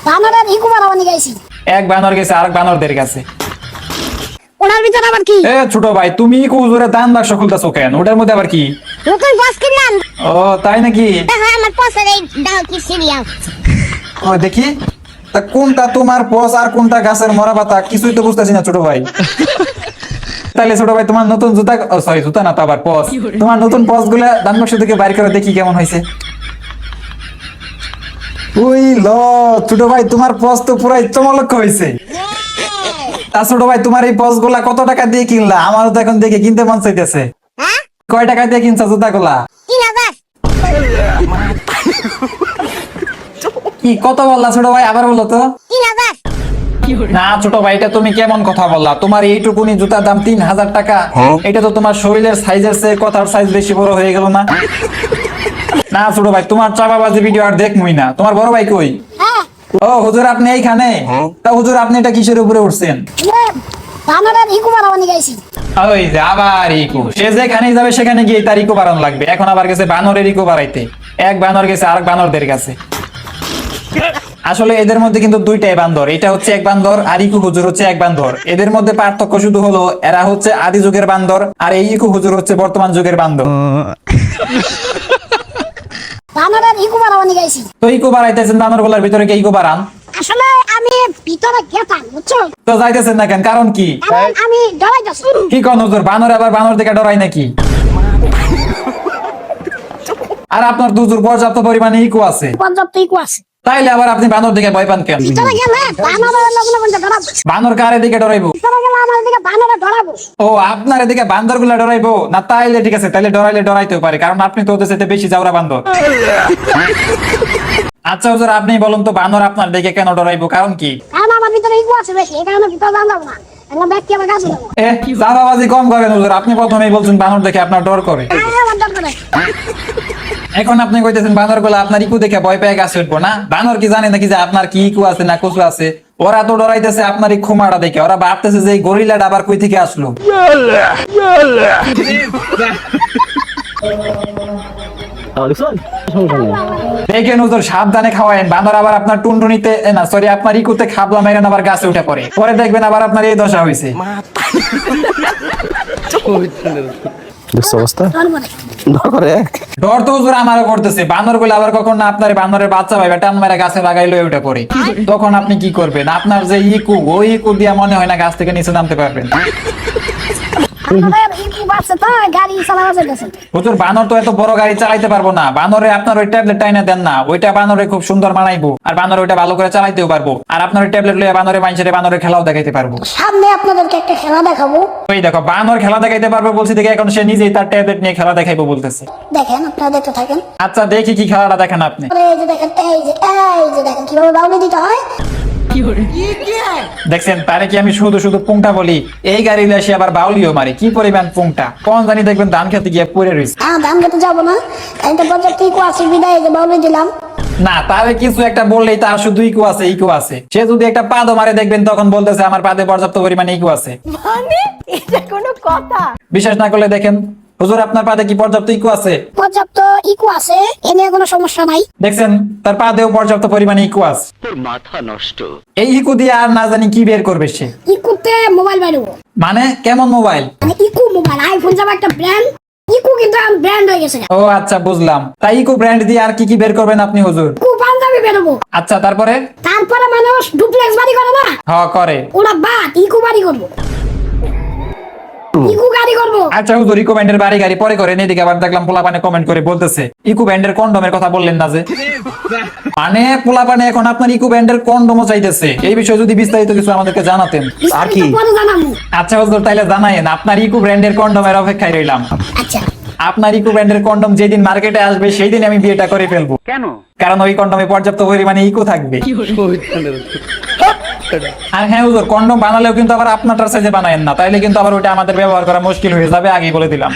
বানরের ইকো বানাবানি গাইছি। এক বানর গেছে আরেক বানরদের কাছে। ওনার ভিতরে আবার কি? এ ছোট ভাই, তুমি ইকো হুজুরে দান বাক্স খুলতেছো কেন? ওটার মধ্যে আবার কি? নতুন বস কিনলাম। ও তাই নাকি? হ্যাঁ, আমার পছন্দ এই দাও কি সিরিয়াল। ও দেখি, তা কোনটা তোমার পস আর কোনটা গাছের মরা পাতা কিছুই তো বুঝতেছি না ছোট ভাই। তাহলে ছোট ভাই তোমার নতুন জুতা, সরি জুতা না তো আবার পস, তোমার নতুন পস গুলা দান বাক্স থেকে বাইর করে দেখি কেমন হয়েছে। ওই ল ছোট ভাই, তোমার পস তো পুরাই চমলক্ষ হয়েছে। তা ছোট ভাই, তোমার এই পস গুলা কত টাকা দিয়ে কিনলা? আমারও তো এখন দেখে কিনতে মন চাইতেছে। হ্যাঁ? কয় টাকা দিয়ে কিনছো জুতা গুলা? 3000। কি কত বললা ছোট ভাই, আবার বলো তো। 3000। না ছোট ভাই, এটা তুমি কেমন কথা বললা? তোমার এইটুকুনি জুতার দাম 3000 টাকা? এটা তো তোমার শরীরের সাইজের চেয়ে কথার সাইজ বেশি বড় হয়ে গেল না? না ছোট ভাই, তোমার চাপাবাজি ভিডিও আর দেখমই না। তোমার বড় ভাই কই? হ্যাঁ। ও হুজুর, আপনি এইখানে? তা হুজুর, আপনি এটা কিসের উপরে উঠছেন? বানরের ইকো বানাবানি গাইছি। ওই যে আবার ইকো, সে যেখানেই যাবে সেখানে গিয়ে তার ইকো বাড়ানো লাগবে। এখন আবার গেছে বানরের ইকো বাড়াইতে। এক বানর গেছে আরেক বানরদের কাছে। আসলে এদের মধ্যে কিন্তু দুইটাই বান্দর। এটা হচ্ছে এক বান্দর আর ইকু হুজুর হচ্ছে এক বান্দর। এদের মধ্যে পার্থক্য শুধু হলো এরা হচ্ছে আদি যুগের বান্দর আর এই ইকু হুজুর হচ্ছে বর্তমান যুগের বান্দর। বানরের ইকো বানাবানি গাইছি। তো ইকো বাড়াইতেছেন, বানর গুলার ভিতরে কে ইকো বাড়ান? আসলে আমি ভিতরে গেতাম, বুঝছো? তো যাইতেছেন না কেন? কারণ কি? কারণ আমি ডরাইতাছি। কি কোন হুজুর, বানর আবার বানর দেখে ডরাই নাকি? আর আপনার তো হুজুর পর্যাপ্ত পরিমাণে ইকো আছে, পর্যাপ্ত ইকো আছে। তাইলে আবার আপনি বানর দেখে ভয় পান কেন? ভিতরে গেলে বানরের লগ্ন ডরাবো। বানর কারে দিকে ডরাইবো? ভিতরে গেলে আমার দিকে বানরে ডরাবো। ও আপনার এদিকে বান্দর গুলা ডরাইবো না? তাইলে ঠিক আছে, তাইলে ডরাইলে ডরাইতেও পারে, কারণ আপনি তো ওদের সাথে বেশি যাওরা বান্দর। আচ্ছা হুজুর, আপনি বলুন তো বানর আপনার দিকে কেন ডরাইবো, কারণ কি? কারণ আমার ভিতরে ইকো আছে বেশি, এই কারণে ভিতরে যাবো না। এখন ব্যক্তি আমার কাছে যাবো। জাবাবাজি কম করেন হুজুর, আপনি প্রথমেই বলছেন বানর দেখে আপনার ডর করে। আমার ডর করে। এখন আপনি কইতেছেন বানর গুলা আপনার ইকু দেখে ভয় পেয়ে গাছে উঠবো না? বানর কি জানে নাকি যে আপনার কি ইকু আছে না কচু আছে? ওরা তো ডরাইতেছে আপনার এই খুমাটা দেখে। ওরা ভাবতেছে যে এই গরিলাটা আবার কই থেকে আসলো। দেখেন হুজুর, সাবধানে খাওয়ায়েন। বানর আবার আপনার টুনটুনিতে না সরি আপনার ইকুতে খাবলা মেরেন আবার গাছে উঠে পড়ে। পরে দেখবেন আবার আপনার এই দশা হয়েছে। ডর করে। ডর তো হুজুর আমারও করতেছে। বানর গুলো আবার কখন না আপনার বানরের বাচ্চা ভাইবা টান মেরে গাছে লাগাইলো উঠে পড়ে। তখন আপনি কি করবেন? আপনার যে ইকু, ওই ইকু দিয়া মনে হয় না গাছ থেকে নিচে নামতে পারবেন। আমাদের ইকো বাসে তো গাড়ি চালানো যাইতেছে। হুজুর, বানর তো এত বড় গাড়ি চালাইতে পারবো না। বানরে আপনার ওই ট্যাবলেট টাইনা দেন না, ওইটা বানরে খুব সুন্দর বানাইবো। আর বানর ওইটা ভালো করে চালাইতেও পারবো। আর আপনার ওই ট্যাবলেট লইয়া বানরে মানুষের বানরের খেলাও দেখাইতে পারবো। সামনে আপনাদেরকে একটা খেলা দেখাবো। ওই দেখো, বানর খেলা দেখাইতে পারবে বলছি দেখে এখন সে নিজেই তার ট্যাবলেট নিয়ে খেলা দেখাইবো বলতেছে। দেখেন, আপনারা দেখতে থাকেন। আচ্ছা দেখি কি খেলাটা দেখেন আপনি। এই যে দেখেন, এই যে দেখেন কিভাবে বাউলি দিতে হয়। দেখছেন, তারে কি আমি শুধু শুধু পুংটা বলি? এই গাড়ি সে আবার বাউলিও মারে। কি পরিমাণ পুংটা, কোন জানি দেখবেন ধান খেতে গিয়ে পড়ে রয়েছে। ধান খেতে যাবো না, কারণ পর্যাপ্ত ইকো আছে বিদায় এই যে বাউলি দিলাম। না, তারে কিছু একটা বললেই তার শুধু ইকো আছে ইকো আছে। সে যদি একটা পাদও মারে দেখবেন তখন বলতেছে আমার পাদে পর্যাপ্ত পরিমাণে ইকো আছে। মানে এটা কোনো কথা? বিশ্বাস না করলে দেখেন হুজুর, আপনার পাদে কি পর্যাপ্ত ইকো আছে? পর্যাপ্ত ইকো আছে, এ নিয়ে কোনো সমস্যা নাই। দেখছেন, তার পাদেও পর্যাপ্ত পরিমাণে ইকো আছে। তোর মাথা নষ্ট। এই ইকো দিয়ে আর না জানি কি বের করবে সে। ইকোতে মোবাইল বাইরবো। মানে কেমন মোবাইল? মানে ইকো মোবাইল, আইফোন যাবে একটা ব্র্যান্ড। ইকো কিন্তু ব্র্যান্ড হয়ে গেছে। ও আচ্ছা, বুঝলাম। তাই ইকো ব্র্যান্ড দিয়ে আর কি কি বের করবেন আপনি হুজুর? ইকো পাঞ্জাবি বেরোবো। আচ্ছা, তারপরে? তারপরে মানুষ ডুপ্লেক্স বাড়ি করে না, করে। ওরা বাদ ইকো বাড়ি করবো। ইকো গাড়ি করবো। আচ্ছা হুজুর, ইকো ব্যান্ডের বাড়ি গাড়ি পরে করেন। এদিকে আবার দেখলাম পোলাপানে কমেন্ট করে বলতেছে ইকো ব্যান্ডের কন্ডমের কথা বললেন না যে। মানে পোলাপানে এখন আপনার ইকো ব্যান্ডের কন্ডমও চাইতেছে। এই বিষয়ে যদি বিস্তারিত কিছু আমাদেরকে জানাতেন। আর কি? পরে জানাবো। আচ্ছা হুজুর, তাইলে জানাইন। আপনার ইকো ব্র্যান্ডের কন্ডমের অপেক্ষায় রইলাম। আচ্ছা, আপনার ইকো ব্র্যান্ডের কন্ডম যেদিন মার্কেটে আসবে সেই দিন আমি বিয়েটা করে ফেলবো। কেন? কারণ ওই কন্ডমে পর্যাপ্ত পরিমাণে ইকো থাকবে। আর হ্যাঁ হুজুর, কন্ডম বানালেও কিন্তু আবার আপনারটার সাইজে বানায়েন না, তাইলে কিন্তু আবার ওইটা আমাদের ব্যবহার করা মুশকিল হয়ে যাবে, আগেই বলে দিলাম।